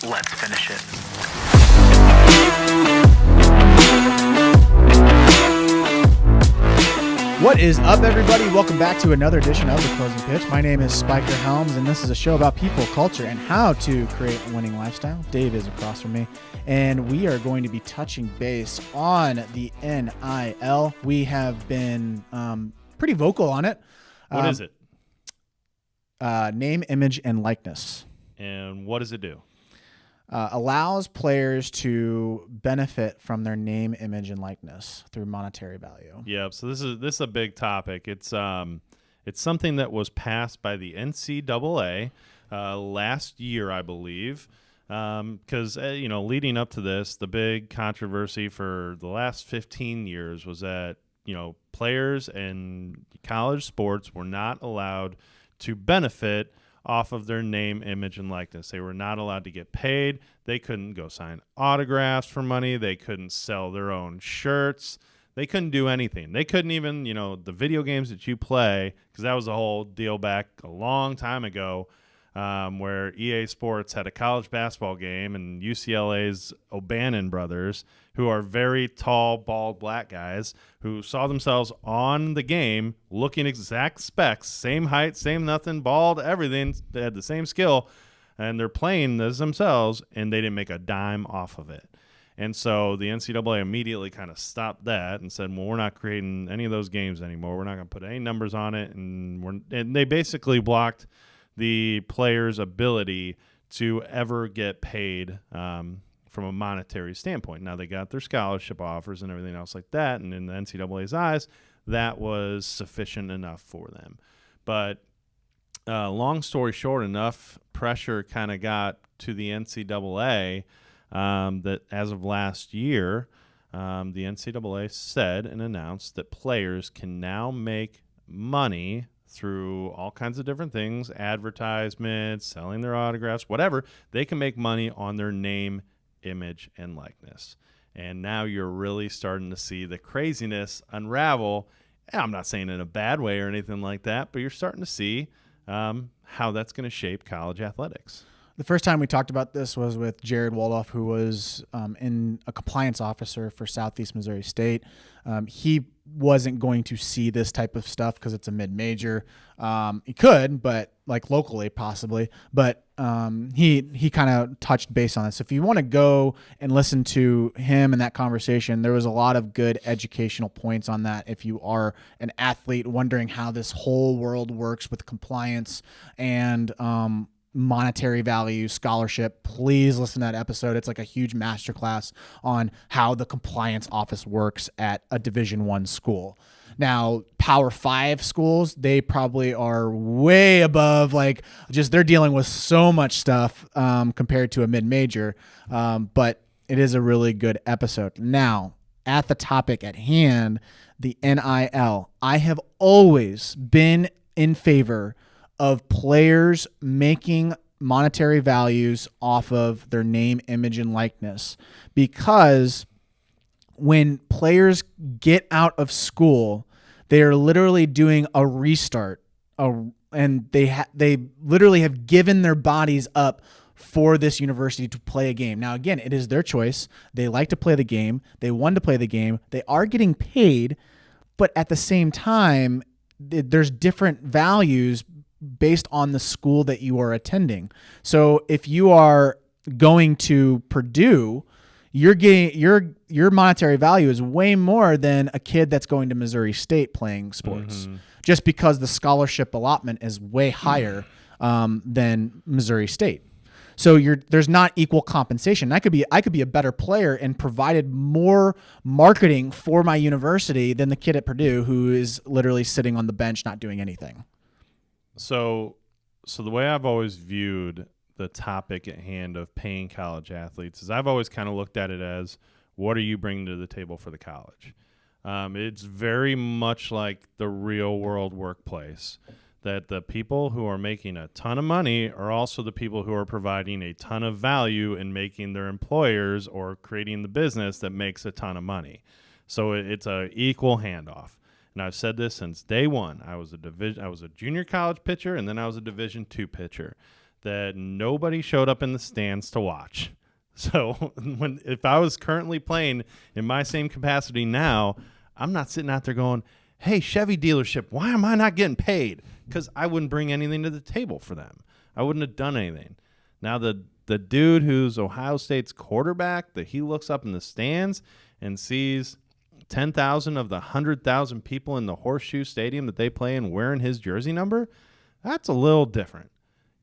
Let's finish it. What is up, everybody? Welcome back to another edition of The Closing Pitch. My name is Spiker Helms, and this is a show about people, culture, and how to create a winning lifestyle. Dave is across from me, and we are going to be touching base on the NIL. We have been pretty vocal on it. What is it? Name, image, and likeness. And what does it do? Allows players to benefit from their name, image, and likeness through monetary value. Yeah, so this is a big topic. It's something that was passed by the NCAA last year, I believe. Because leading up to this, the big controversy for the last 15 years was that players in college sports were not allowed to benefit off of their name, image, and likeness. They were not allowed to get paid. They couldn't go sign autographs for money. They couldn't sell their own shirts. They couldn't do anything. They couldn't even, the video games that you play, because that was a whole deal back a long time ago, where EA Sports had a college basketball game, and UCLA's O'Bannon brothers, who are very tall, bald, black guys, who saw themselves on the game looking exact specs, same height, same nothing, bald, everything. They had the same skill, and they're playing as themselves, and they didn't make a dime off of it. And so the NCAA immediately kind of stopped that and said, well, we're not creating any of those games anymore. We're not going to put any numbers on it. And they basically blocked the player's ability to ever get paid from a monetary standpoint. Now, they got their scholarship offers and everything else like that, and in the NCAA's eyes, that was sufficient enough for them. But long story short, enough pressure kind of got to the NCAA that as of last year, the NCAA said and announced that players can now make money through all kinds of different things, advertisements, selling their autographs, whatever. They can make money on their name, image, and likeness. And now you're really starting to see the craziness unravel. And I'm not saying in a bad way or anything like that, but you're starting to see how that's going to shape college athletics. The first time we talked about this was with Jared Waldorf, who was in a compliance officer for Southeast Missouri State. He wasn't going to see this type of stuff because it's a mid-major. He could, but like locally possibly. But he kind of touched base on this. So if you want to go and listen to him in that conversation, there was a lot of good educational points on that. If you are an athlete wondering how this whole world works with compliance and monetary value, scholarship, please listen to that episode. It's like a huge masterclass on how the compliance office works at a Division I school. Now, Power 5 schools, they probably are way above, they're dealing with so much stuff compared to a mid-major, but it is a really good episode. Now, at the topic at hand, the NIL, I have always been in favor of players making monetary values off of their name, image, and likeness, because when players get out of school, they are literally doing a restart, and they literally have given their bodies up for this university to play a game. Now, again, it is their choice. They like to play the game. They want to play the game. They are getting paid, but at the same time, there's different values based on the school that you are attending. So if you are going to Purdue, you're getting your monetary value is way more than a kid that's going to Missouri State playing sports, just because the scholarship allotment is way higher than Missouri State. So there's not equal compensation. I could be a better player and provided more marketing for my university than the kid at Purdue who is literally sitting on the bench not doing anything. So the way I've always viewed the topic at hand of paying college athletes is I've always kind of looked at it as, what are you bringing to the table for the college? It's very much like the real world workplace, that the people who are making a ton of money are also the people who are providing a ton of value in making their employers or creating the business that makes a ton of money. So it's a equal handoff. And I've said this since day one. I was a junior college pitcher, and then I was a Division II pitcher. that nobody showed up in the stands to watch. So if I was currently playing in my same capacity now, I'm not sitting out there going, hey, Chevy dealership, why am I not getting paid? Because I wouldn't bring anything to the table for them. I wouldn't have done anything. Now the dude who's Ohio State's quarterback, that he looks up in the stands and sees 10,000 of the 100,000 people in the Horseshoe Stadium that they play in wearing his jersey number, that's a little different.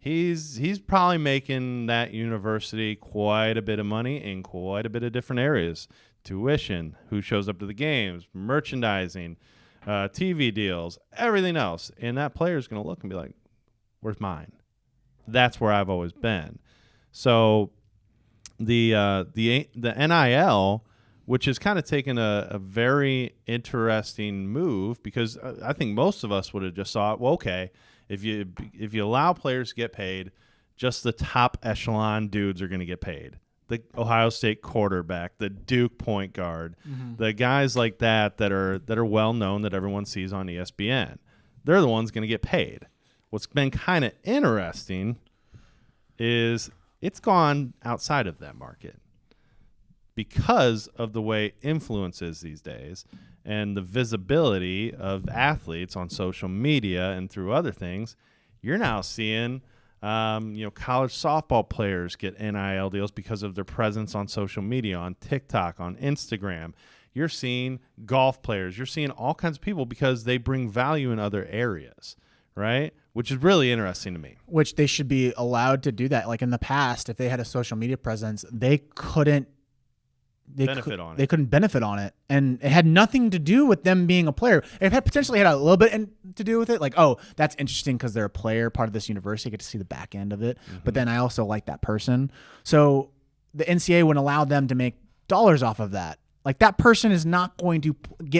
He's probably making that university quite a bit of money in quite a bit of different areas. Tuition, who shows up to the games, merchandising, TV deals, everything else. And that player is going to look and be like, where's mine? That's where I've always been. So the NIL, which has kind of taken a very interesting move, because I think most of us would have just thought, well, okay, if you allow players to get paid, just the top echelon dudes are going to get paid. The Ohio State quarterback, the Duke point guard, the guys like that are well known, that everyone sees on ESPN. They're the ones going to get paid. What's been kind of interesting is it's gone outside of that market because of the way influence is these days and the visibility of athletes on social media and through other things. You're now seeing college softball players get NIL deals because of their presence on social media, on TikTok, on Instagram. You're seeing golf players. You're seeing all kinds of people because they bring value in other areas, right? Which is really interesting to me. Which they should be allowed to do that. Like in the past, if they had a social media presence, they couldn't benefit on it, and it had nothing to do with them being a player. It had potentially had a little bit to do with it, like, oh, that's interesting because they're a player, part of this university, I get to see the back end of it. But then I also like that person, so the NCAA wouldn't allow them to make dollars off of that. Like, that person is not going to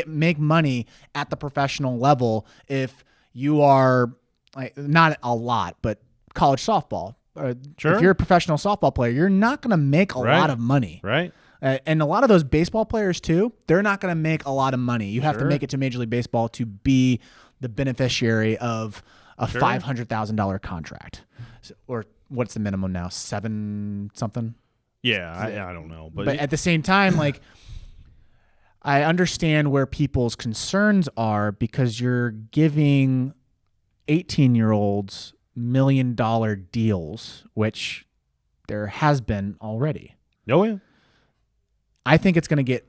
make money at the professional level if you are, like, not a lot, but college softball. Sure. If you're a professional softball player, you're not going to make a lot of money, right? And a lot of those baseball players, too, they're not going to make a lot of money. You have to make it to Major League Baseball to be the beneficiary of a $500,000 contract. Or what's the minimum now? 7 something? Yeah, I don't know. But at the same time, like, I understand where people's concerns are, because you're giving 18-year-olds $1 million deals, which there has been already. Oh, yeah. I think it's going to it's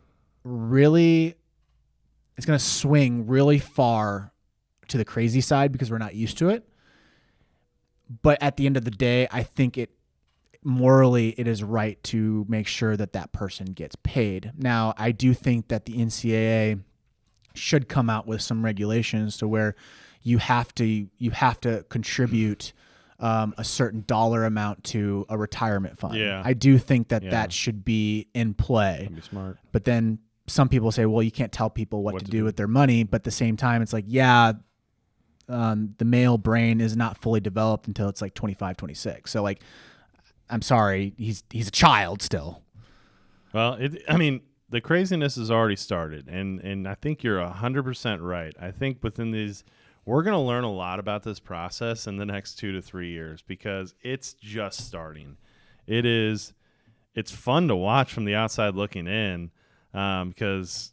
going to swing really far to the crazy side because we're not used to it. But at the end of the day, I think morally it is right to make sure that that person gets paid. Now, I do think that the NCAA should come out with some regulations to where you have to contribute a certain dollar amount to a retirement fund. Yeah. I do think that should be in play. That'd be smart. But then some people say, well, you can't tell people what to do with their money. But at the same time, it's like, the male brain is not fully developed until it's like 25, 26. So, like, I'm sorry, he's a child still. Well, the craziness has already started, and I think you're 100% right. I think we're going to learn a lot about this process in the next 2 to 3 years, because it's just starting. It's fun to watch from the outside looking in, because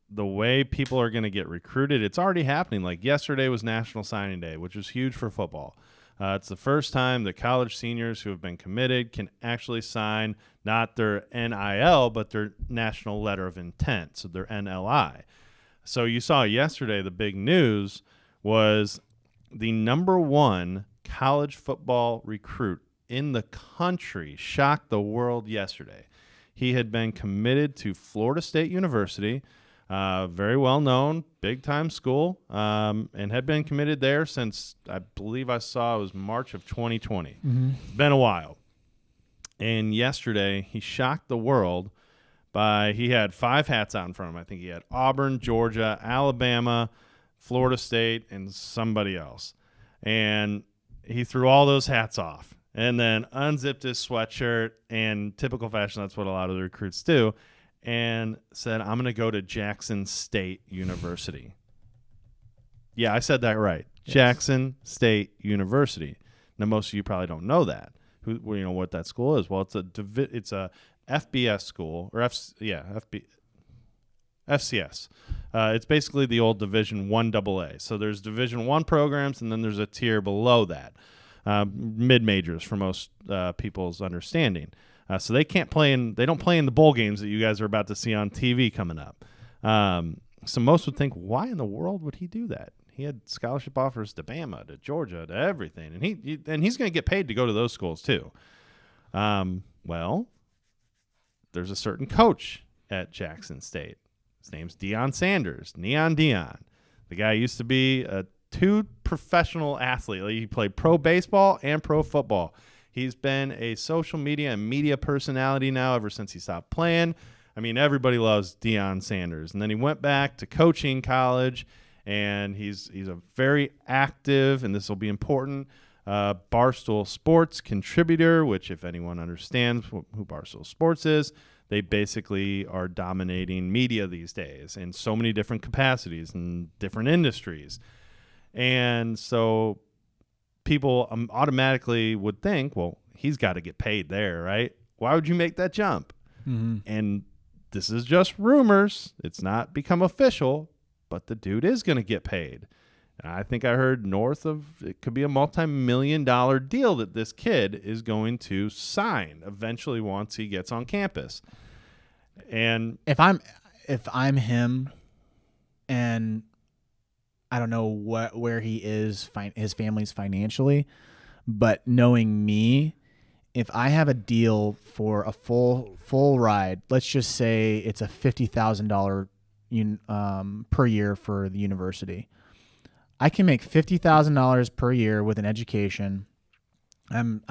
the way people are going to get recruited, it's already happening. Like, yesterday was National Signing Day, which was huge for football. It's the first time that college seniors who have been committed can actually sign not their NIL, but their National Letter of Intent, so their NLI. So you saw yesterday, the big news was the #1 college football recruit in the country shocked the world yesterday. He had been committed to Florida State University, very well-known, big-time school, and had been committed there since, I believe I saw it was March of 2020. It's been a while. And yesterday, he shocked the world he had 5 hats out in front of him. I think he had Auburn, Georgia, Alabama, Florida State, and somebody else. And he threw all those hats off and then unzipped his sweatshirt, and typical fashion, that's what a lot of the recruits do, and said, I'm going to go to Jackson State University. Yeah, I said that right. Yes. Jackson State University. Now, most of you probably don't know that. What that school is? Well, it's a FBS school or FCS. It's basically the old Division I AA. So there's Division I programs, and then there's a tier below that, mid majors for most people's understanding. So they don't play in the bowl games that you guys are about to see on TV coming up. So most would think, why in the world would he do that? He had scholarship offers to Bama, to Georgia, to everything, and he's going to get paid to go to those schools too. Well, there's a certain coach at Jackson State. His name's Deion Sanders, Neon Deion. The guy used to be a professional athlete. He played pro baseball and pro football. He's been a social media and media personality now ever since he stopped playing. I mean, everybody loves Deion Sanders. And then he went back to coaching college, and he's a very active, and this will be important, Barstool Sports contributor, which if anyone understands who Barstool Sports is, they basically are dominating media these days in so many different capacities and different industries. And so people automatically would think, well, he's got to get paid there, right? Why would you make that jump? Mm-hmm. And this is just rumors. It's not become official, but the dude is going to get paid. And I think I heard it could be a multi-million-dollar deal that this kid is going to sign eventually once he gets on campus. And if I'm him, and I don't know where he is, his family's financially, but knowing me, if I have a deal for a full ride, let's just say it's a $50,000 per year for the university. I can make $50,000 per year with an education. I'm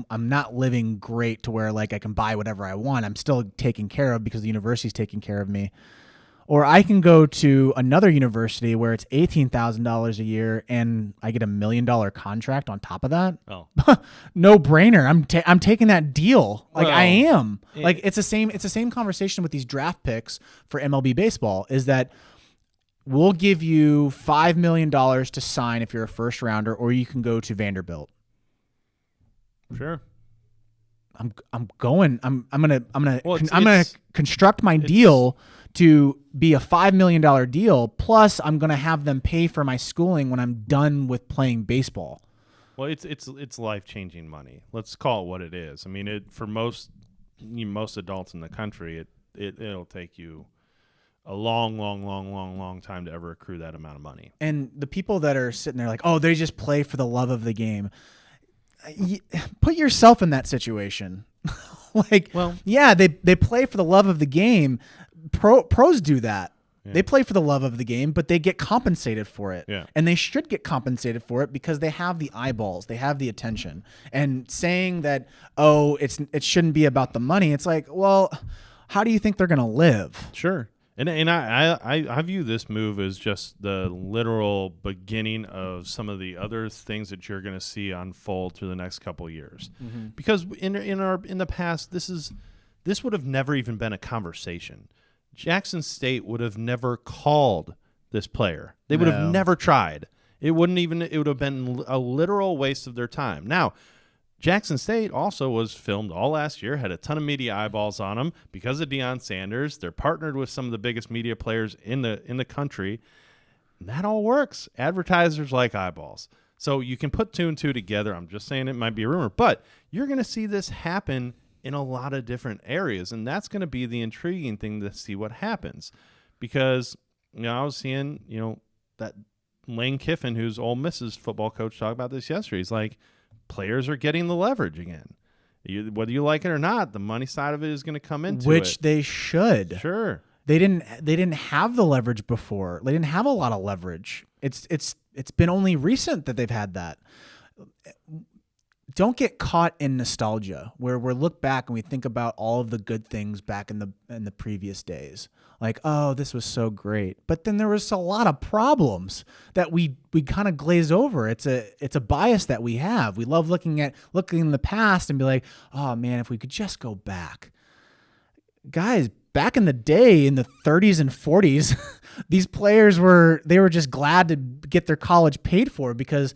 not living great to where like I can buy whatever I want. I'm still taken care of because the university's taking care of me. Or I can go to another university where it's $18,000 a year and I get $1 million contract on top of that. Oh, no brainer. I'm taking that deal. Like I am. Like it's the same conversation with these draft picks for MLB baseball. Is that we'll give you $5 million to sign if you're a first rounder, or you can go to Vanderbilt. Sure. I'm gonna construct my deal to be a $5 million deal. Plus, I'm gonna have them pay for my schooling when I'm done with playing baseball. Well, it's life-changing money. Let's call it what it is. I mean, for most adults in the country, it'll take you a long time to ever accrue that amount of money. And the people that are sitting there like, oh, they just play for the love of the game. Put yourself in that situation. They play for the love of the game. Pros do that. Yeah. They play for the love of the game, but they get compensated for it. Yeah. And they should get compensated for it because they have the eyeballs, they have the attention. And saying that, oh, it shouldn't be about the money. It's like, well, how do you think they're going to live? Sure. And I view this move as just the literal beginning of some of the other things that you're going to see unfold through the next couple of years. Mm-hmm. Because in the past, this would have never even been a conversation. Jackson State would have never called this player. They would have never tried. It would have been a literal waste of their time. Now, Jackson State also was filmed all last year, had a ton of media eyeballs on them because of Deion Sanders. They're partnered with some of the biggest media players in the country. And that all works. Advertisers like eyeballs. So you can put 2 and 2 together. I'm just saying it might be a rumor, but you're going to see this happen in a lot of different areas, and that's going to be the intriguing thing to see what happens. Because I was seeing that Lane Kiffin, who's Ole Miss's football coach, talk about this yesterday. He's like, players are getting the leverage again. Whether you like it or not, the money side of it is going to come into which they should. Sure. They didn't have the leverage before. They didn't have a lot of leverage. It's been only recent that they've had that. Don't get caught in nostalgia where we look back and we think about all of the good things back in the previous days. Like, oh, this was so great. But then there was a lot of problems that we kind of glaze over. It's a bias that we have. We love looking in the past and be like, oh man, if we could just go back. Guys, back in the day in the 30s and 40s, these players were just glad to get their college paid for because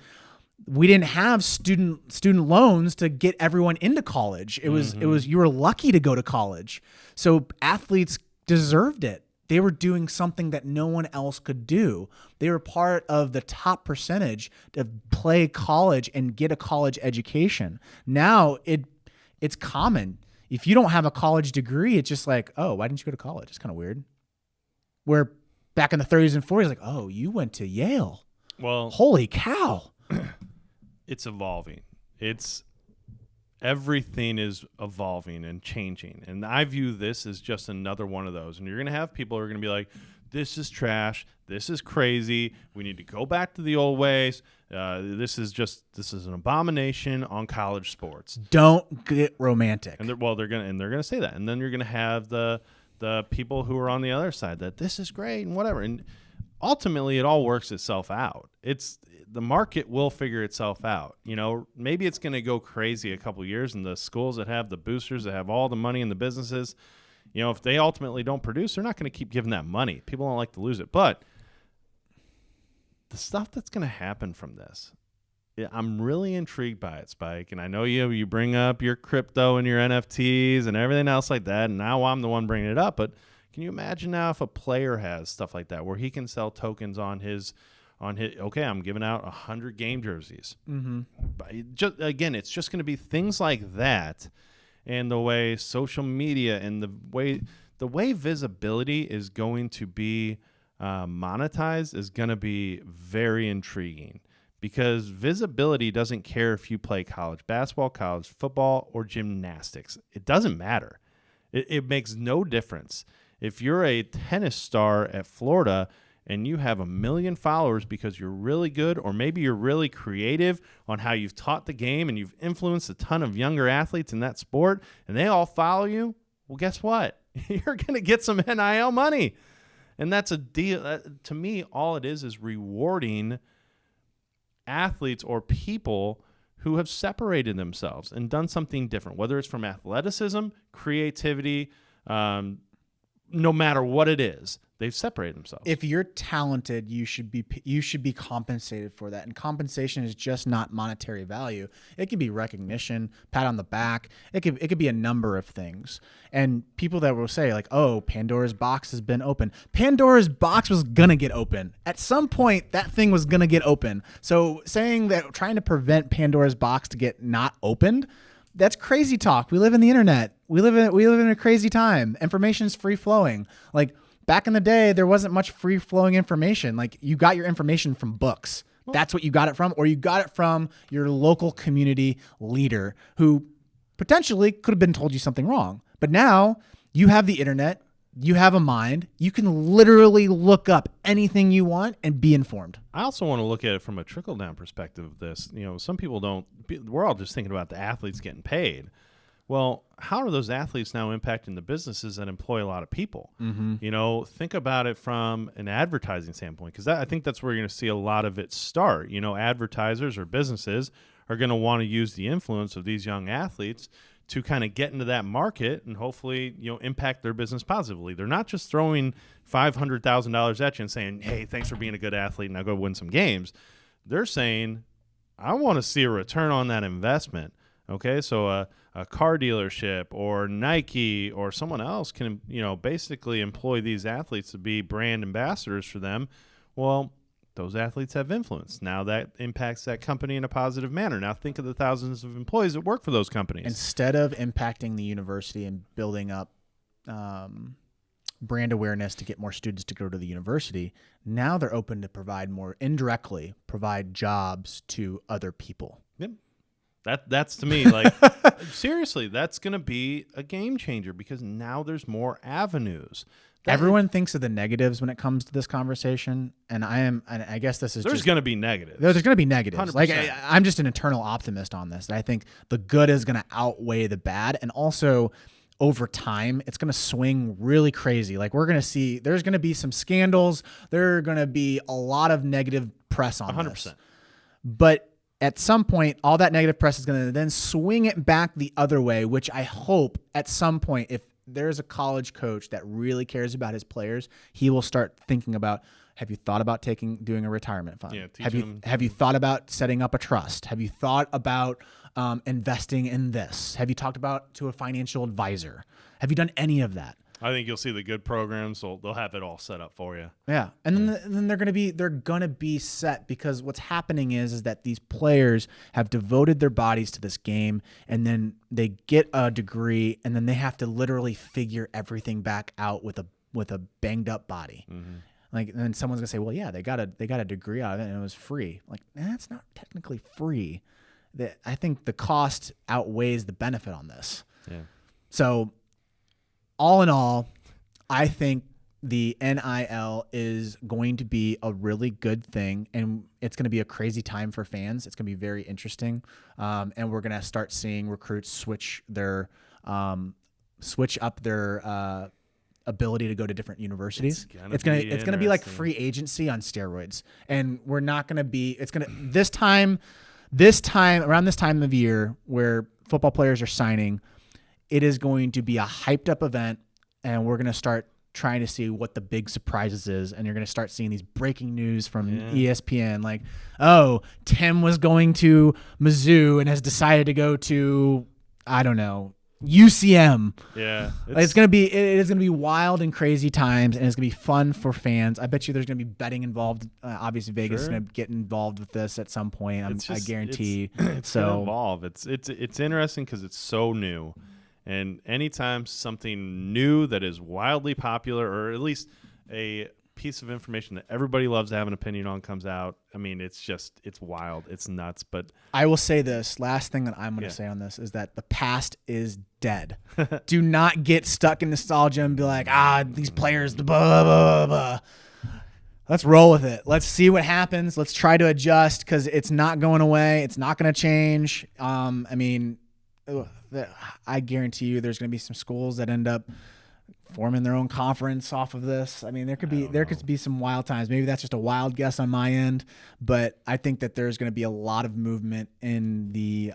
we didn't have student loans to get everyone into college. It was you were lucky to go to college. So athletes deserved it. They were doing something that no one else could do. They were part of the top percentage to play college and get a college education. Now it's common. If you don't have a college degree, it's just like, oh, why didn't you go to college? It's kind of weird. Where back in the 30s and 40s, like, oh, you went to Yale. Well, holy cow. It's evolving. Everything is evolving and changing. And I view this as just another one of those. And you're going to have people who are going to be like, this is trash. This is crazy. We need to go back to the old ways. This is an abomination on college sports. Don't get romantic. And they're going to say that. And then you're going to have the people who are on the other side that this is great and whatever. And ultimately it all works itself out. The market will figure itself out. Maybe it's going to go crazy a couple of years, and the schools that have the boosters, that have all the money in the businesses, if they ultimately don't produce, they're not going to keep giving that money. People don't like to lose it. But the stuff that's going to happen from this, I'm really intrigued by it, Spike. And I know you bring up your crypto and your NFTs and everything else like that, and now I'm the one bringing it up. But can you imagine now if a player has stuff like that where he can sell tokens on his okay, I'm giving out 100 game jerseys. Mm-hmm. Again, it's just going to be things like that, and the way social media and the way visibility is going to be monetized is going to be very intriguing, because visibility doesn't care if you play college basketball, college football, or gymnastics. It doesn't matter. It makes no difference. If you're a tennis star at Florida and you have 1 million followers because you're really good, or maybe you're really creative on how you've taught the game and you've influenced a ton of younger athletes in that sport, and they all follow you, well, guess what? You're going to get some NIL money. And that's a deal. To me, all it is rewarding athletes or people who have separated themselves and done something different, whether it's from athleticism, creativity, no matter what it is. They've separated themselves. If you're talented, you should be compensated for that. And compensation is just not monetary value. It can be recognition, pat on the back. It could be a number of things. And people that will say like, "Oh, Pandora's box has been open." Pandora's box was gonna get open. At some point, that thing was gonna get open. So saying that, trying to prevent Pandora's box to get not opened, that's crazy talk. We live in the internet. We live in a crazy time. Information is free flowing. Like, back in the day, there wasn't much free-flowing information. Like, you got your information from books. That's what you got it from, or you got it from your local community leader who potentially could have been told you something wrong. But now you have the internet, you have a mind, you can literally look up anything you want and be informed. I also want to look at it from a trickle-down perspective of this. Some people we're all just thinking about the athletes getting paid. Well, how are those athletes now impacting the businesses that employ a lot of people? Mm-hmm. Think about it from an advertising standpoint, because I think that's where you're going to see a lot of it start. Advertisers or businesses are going to want to use the influence of these young athletes to kind of get into that market and hopefully, impact their business positively. They're not just throwing $500,000 at you and saying, "Hey, thanks for being a good athlete, now go win some games." They're saying, "I want to see a return on that investment." Okay, so a car dealership or Nike or someone else can, basically employ these athletes to be brand ambassadors for them. Well, those athletes have influence. Now that impacts that company in a positive manner. Now think of the thousands of employees that work for those companies. Instead of impacting the university and building up brand awareness to get more students to go to the university, now they're open to indirectly provide jobs to other people. Yep. That's to me, like, seriously, that's going to be a game changer, because now there's more avenues. Everyone thinks of the negatives when it comes to this conversation, and I guess this is there's going to be negatives. There's going to be negatives. 100%. Like, I'm just an eternal optimist on this. I think the good is going to outweigh the bad, and also over time, it's going to swing really crazy. Like, we're going to see there's going to be some scandals. There are going to be a lot of negative press on 100%. This. But at some point, all that negative press is going to then swing it back the other way, which I hope at some point, if there's a college coach that really cares about his players, he will start thinking about, have you thought about doing a retirement fund? Yeah, have you thought about setting up a trust? Have you thought about investing in this? Have you talked about to a financial advisor? Have you done any of that? I think you'll see the good programs, so they'll have it all set up for you. Yeah, and then they're gonna be set, because what's happening is that these players have devoted their bodies to this game, and then they get a degree, and then they have to literally figure everything back out with a banged up body. Mm-hmm. Like, and then someone's gonna say, well, yeah, they got a degree out of it and it was free. Like, that's not technically free. I think the cost outweighs the benefit on this. Yeah. So, all in all, I think the NIL is going to be a really good thing, and it's going to be a crazy time for fans. It's going to be very interesting, and we're going to start seeing recruits switch up their ability to go to different universities. It's gonna be like free agency on steroids, and we're not gonna be. It's gonna around this time of year where football players are signing, it is going to be a hyped up event, and we're gonna start trying to see what the big surprises is, and you're gonna start seeing these breaking news from ESPN, like, oh, Tim was going to Mizzou and has decided to go to, I don't know, UCM. Yeah, it is gonna be wild and crazy times, and it's gonna be fun for fans. I bet you there's gonna be betting involved. Obviously, Vegas is gonna get involved with this at some point. I guarantee. It's gonna evolve. It's interesting because it's so new, and anytime something new that is wildly popular, or at least a piece of information that everybody loves to have an opinion on, comes out, I mean, it's wild. It's nuts. But I will say this last thing that I'm going to say on this is that the past is dead. Do not get stuck in nostalgia and be like, these players, blah, blah, blah, blah. Let's roll with it. Let's see what happens. Let's try to adjust, because it's not going away. It's not going to change. I mean, I guarantee you there's going to be some schools that end up forming their own conference off of this. I mean, there could be some wild times. Maybe that's just a wild guess on my end, but I think that there's going to be a lot of movement in the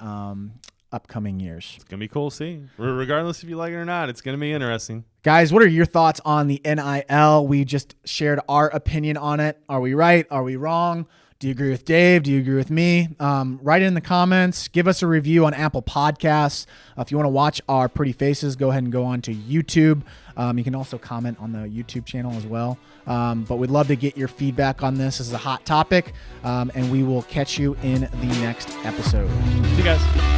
upcoming years. It's going to be cool to see. Regardless if you like it or not, it's going to be interesting. Guys, what are your thoughts on the NIL? We just shared our opinion on it. Are we right? Are we wrong? Do you agree with Dave? Do you agree with me? Write it in the comments. Give us a review on Apple Podcasts. If you want to watch our pretty faces, go ahead and go on to YouTube. You can also comment on the YouTube channel as well. But we'd love to get your feedback on this. This is a hot topic, and we will catch you in the next episode. See you guys.